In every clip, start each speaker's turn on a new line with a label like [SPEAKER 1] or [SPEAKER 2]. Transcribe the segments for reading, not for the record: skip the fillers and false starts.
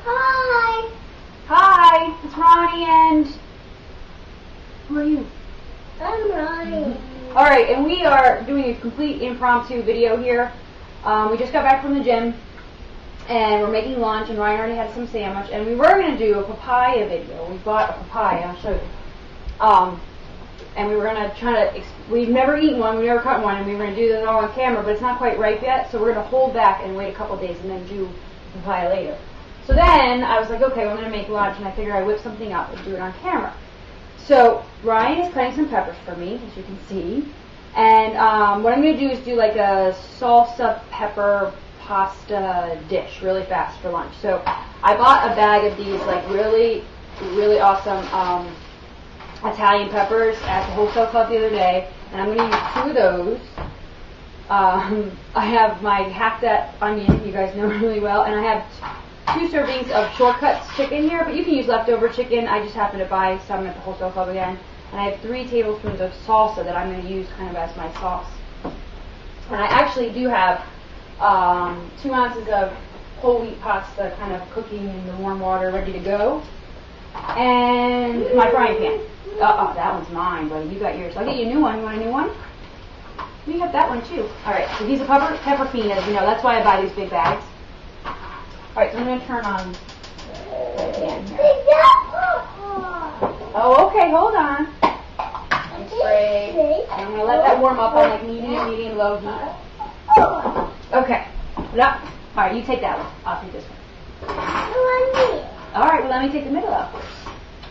[SPEAKER 1] Hi.
[SPEAKER 2] Hi, it's Ronnie and... Who are you?
[SPEAKER 1] I'm Ronnie.
[SPEAKER 2] Alright, and we are doing a complete impromptu video here. We just got back from the gym, and we're making lunch, and Ryan already had some sandwich, and we were going to do a papaya video. We bought a papaya, I'll show you. And we were going to try to, we've never eaten one, we've never cut one, and we were going to do this all on camera, but it's not quite ripe yet, so we're going to hold back and wait a couple days and then do papaya later. So then I was like, okay, well, I'm going to make lunch, and I figured I'd whip something up and do it on camera. So Ryan is cutting some peppers for me, as you can see, and what I'm going to do is do like a salsa pepper pasta dish really fast for lunch. So I bought a bag of these like really, really awesome Italian peppers at the wholesale club the other day, and I'm going to use 2 of those. I have my hacked onion, you guys know really well, and I have 2 servings of shortcuts chicken here, but you can use leftover chicken. I just happened to buy some at the wholesale club again. And I have 3 tablespoons of salsa that I'm going to use kind of as my sauce. And I actually do have 2 ounces of whole wheat pasta kind of cooking in the warm water, ready to go. And my frying pan. Oh, that one's mine, buddy. You got yours. I'll get you a new one. You want a new one? You have that one too. Alright, so these are pepper fiend, as you know. That's why I buy these big bags. Alright, so I'm going to turn on the pan here. Oh, okay, hold on. Spray. I'm going to let that warm up on like medium, low heat. Okay. Alright, you take that one. I'll take this one. Alright, well let me take the middle out first.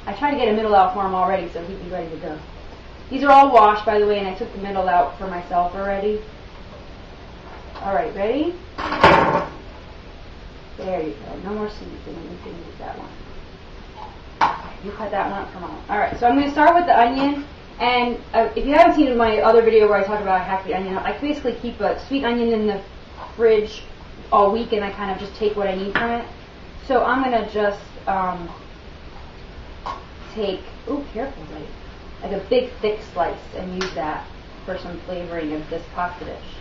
[SPEAKER 2] I tried to get a middle out for him already so he'd be ready to go. These are all washed, by the way, and I took the middle out for myself already. Alright, ready? There you go. No more seeds, and then you can use that one. You cut that one up for mom. Alright, so I'm going to start with the onion. And if you haven't seen my other video where I talk about hack the onion, I basically keep a sweet onion in the fridge all week, and I kind of just take what I need from it. So I'm going to just take, oh, careful, like a big thick slice and use that for some flavoring of this pasta dish.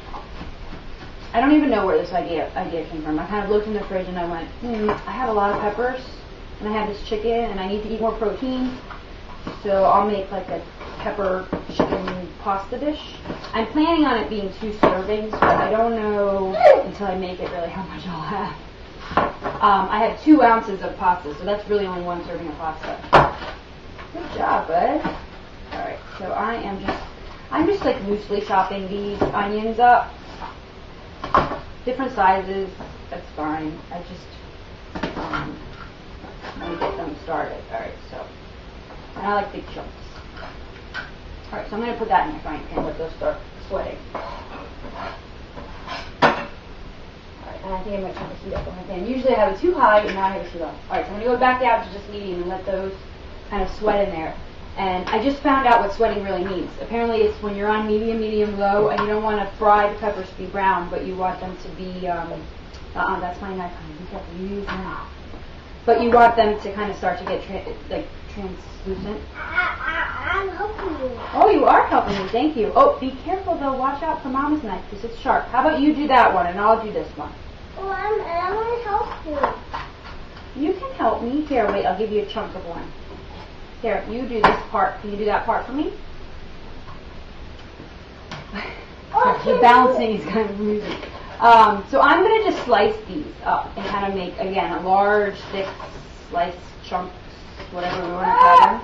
[SPEAKER 2] I don't even know where this idea came from. I kind of looked in the fridge and I went, I have a lot of peppers and I have this chicken and I need to eat more protein, so I'll make like a pepper chicken pasta dish. I'm planning on it being 2 servings, but I don't know until I make it really how much I'll have. I have 2 ounces of pasta, so that's really only 1 serving of pasta. Good job, bud. Alright, so I'm just like loosely chopping these onions up. Different sizes, that's fine. I just want to get them started. Alright, so, and I like big chunks. Alright, so I'm going to put that in my frying pan, let those start sweating. Alright, and I think I'm going to turn the heat up on my pan. Usually I have it too high, and now I have it too low. Alright, so I'm going to go back down to just medium and let those kind of sweat in there. And I just found out what sweating really means. Apparently it's when you're on medium, low, and you don't want to fry the peppers to be brown, but you want them to be, that's my knife, honey. Be careful, you use that. But you want them to kind of start to get translucent.
[SPEAKER 1] I'm helping you.
[SPEAKER 2] Oh, you are helping me, thank you. Oh, be careful though, watch out for Mama's knife, because it's sharp. How about you do that one, and I'll do this one.
[SPEAKER 1] Well, I want to help you.
[SPEAKER 2] You can help me. Here, wait, I'll give you a chunk of one. Here, you do this part. Can you do that part for me? The balancing is kind of losing. So I'm going to just slice these up and kind of make, again, a large, thick slice chunks, whatever we want to call them.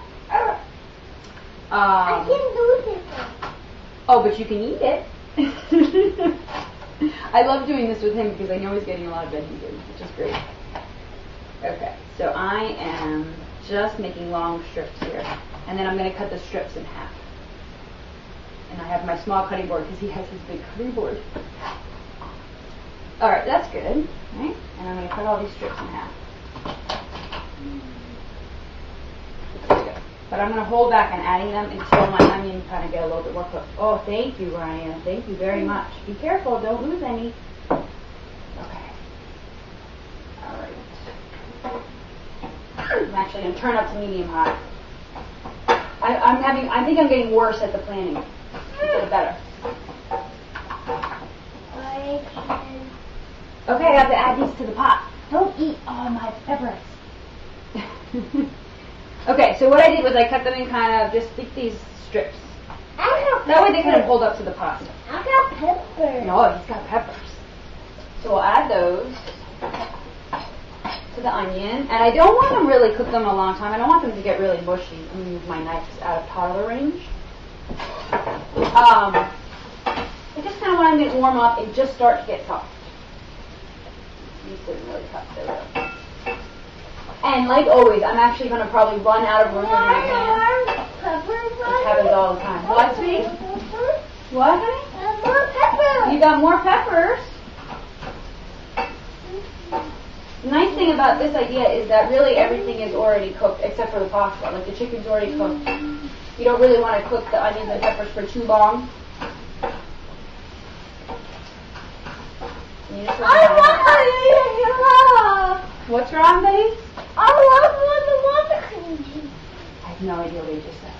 [SPEAKER 1] I can do this.
[SPEAKER 2] Oh, but you can eat it. I love doing this with him because I know he's getting a lot of veggies in, which is great. Okay, so I am just making long strips here, and then I'm going to cut the strips in half. And I have my small cutting board because he has his big cutting board. Alright, that's good. Right? And I'm going to cut all these strips in half. But I'm going to hold back on adding them until my onion kind of get a little bit more cooked. Oh, thank you, Ryan. Thank you very much. Be careful, don't lose any. Okay. Alright. I'm actually going to turn up to medium high. I think I'm getting worse at the planning. Instead of better. Okay, I have to add these to the pot. Don't eat all my peppers. Okay, so what I did was I cut them in kind of just like these strips. That way they kind of hold up to the pasta.
[SPEAKER 1] I got peppers.
[SPEAKER 2] No, he's got peppers. So we'll add those to the onion. And I don't want to really cook them a long time. I don't want them to get really mushy. I'm going to use my knife out of toddler range. I just kind of want them to warm up and just start to get soft. These didn't really cut. There we go. And like always, I'm actually going to probably run out of room in my pan. This happens all the time. What, sweetie? What, honey?
[SPEAKER 1] More peppers.
[SPEAKER 2] You got more peppers? The nice thing about this idea is that really everything is already cooked except for the pasta. Like the chicken's already cooked. You don't really want to cook the onions and peppers for too long. You just What's wrong, buddy?
[SPEAKER 1] I want the cream cheese.
[SPEAKER 2] I have no idea what you just said.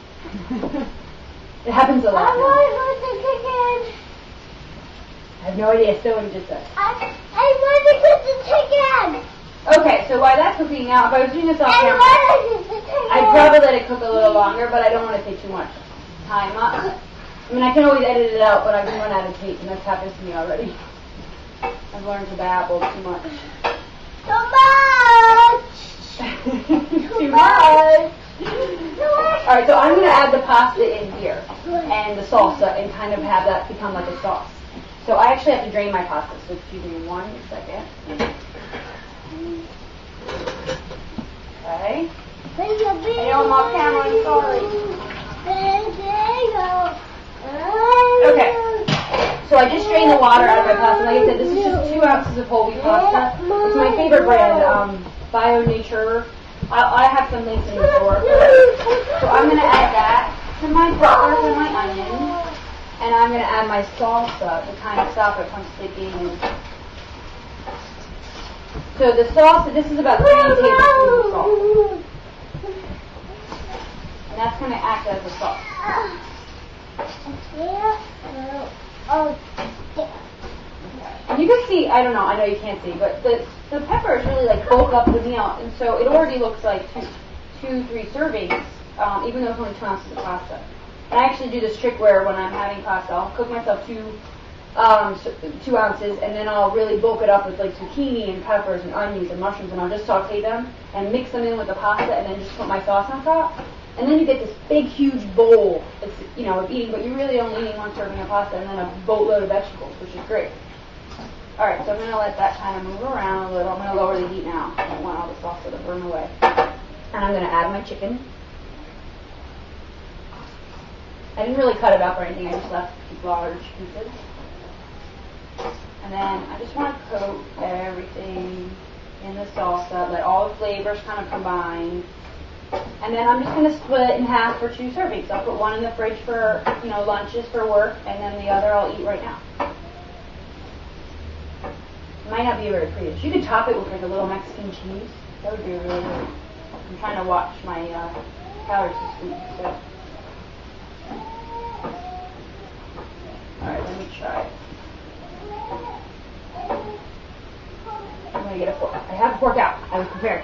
[SPEAKER 2] It happens a lot.
[SPEAKER 1] I want the chicken.
[SPEAKER 2] I have no idea still what you just said.
[SPEAKER 1] I want to cook the chicken.
[SPEAKER 2] Okay, so while that's cooking now, if I was doing this off
[SPEAKER 1] I
[SPEAKER 2] camera,
[SPEAKER 1] want to cook the chicken.
[SPEAKER 2] I'd probably let it cook a little longer, but I don't want to take too much time up. I mean, I can always edit it out, but I can run out of tape, and that's happened to me already. I've learned to babble too much.
[SPEAKER 1] So much.
[SPEAKER 2] Too much. Alright, so I'm going to add the pasta in here and the salsa and kind of have that become like a sauce. So I actually have to drain my pasta, so excuse me 1 second. Okay. I know I'm off camera, I'm sorry. Okay. So I just drained the water out of my pasta. Like I said, this is just 2 ounces of whole wheat pasta. It's my favorite brand, Bio Nature. I have some links in the store. So I'm going to add that to my peppers and my onions. And I'm going to add my salsa to kind of stop it from sticking. So the salsa, this is about 3 tablespoons of salt. And that's going to act as a sauce. And you can see, I don't know, I know you can't see, but the peppers really like bulk up the meal, and so it already looks like 3 servings, even though it's only 2 ounces of pasta. And I actually do this trick where when I'm having pasta, I'll cook myself 2 ounces, and then I'll really bulk it up with like zucchini and peppers and onions and mushrooms, and I'll just saute them and mix them in with the pasta, and then just put my sauce on top. And then you get this big, huge bowl, of eating, but you're really only eating 1 serving of pasta and then a boatload of vegetables, which is great. Alright, so I'm going to let that kind of move around a little. I'm going to lower the heat now. I don't want all the salsa to burn away. And I'm going to add my chicken. I didn't really cut it up or anything. I just left these large pieces. And then I just want to coat everything in the salsa, let all the flavors kind of combine. And then I'm just going to split it in half for 2 servings. I'll put 1 in the fridge for, lunches for work, and then the other I'll eat right now. It might not be very pretty. You could top it with like a little Mexican cheese. That would be really good. I'm trying to watch my calories this week. So. Alright, let me try it. I'm going to get a fork. I have a fork out. I was prepared.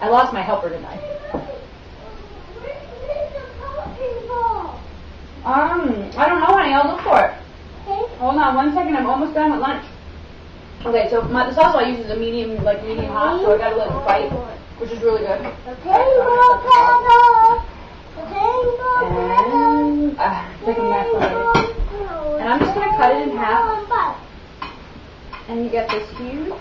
[SPEAKER 2] I lost my helper tonight. I don't know, honey. I'll look for it. Okay. Hold on 1 second. I'm almost done with lunch. Okay, so the sauce I use is a medium hot, so I gotta let it fight, which is really good. And take a mess of it. And I'm just gonna cut it in half. And you get this huge.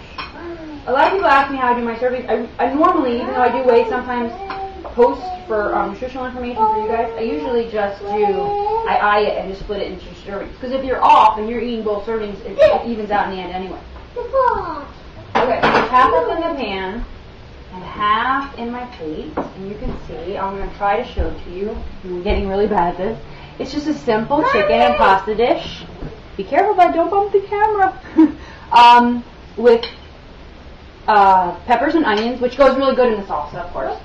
[SPEAKER 2] A lot of people ask me how I do my servings. I normally, even though I do weigh sometimes, post for nutritional information for you guys. I usually just I eye it and just split it into 2 servings. Because if you're off and you're eating both servings, it evens out in the end anyway. Okay, so half up in the pan and half in my plate. And you can see, I'm going to try to show it to you. I'm getting really bad at this. It's just a simple chicken and pasta dish. Be careful, but don't bump the camera. With peppers and onions, which goes really good in the salsa, of course.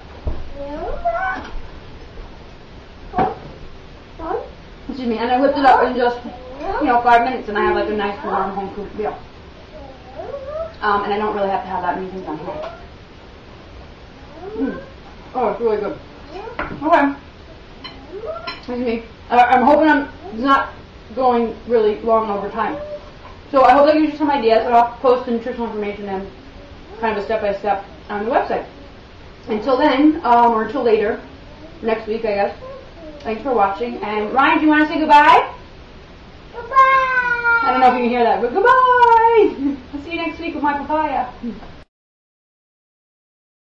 [SPEAKER 2] Excuse me, and I whipped it up in just, 5 minutes, and I have like a nice warm home cooked meal. And I don't really have to have that many things on hand. Oh, it's really good. Okay. Excuse me. I'm hoping it's not going really long over time. So I hope that gives you some ideas, and I'll post the nutritional information and kind of a step-by-step on the website. Until then, or until later, next week, I guess. Thanks for watching. And Ryan, do you want to say goodbye?
[SPEAKER 1] Goodbye!
[SPEAKER 2] I don't know if you can hear that, but goodbye! I'll see you next week with my papaya.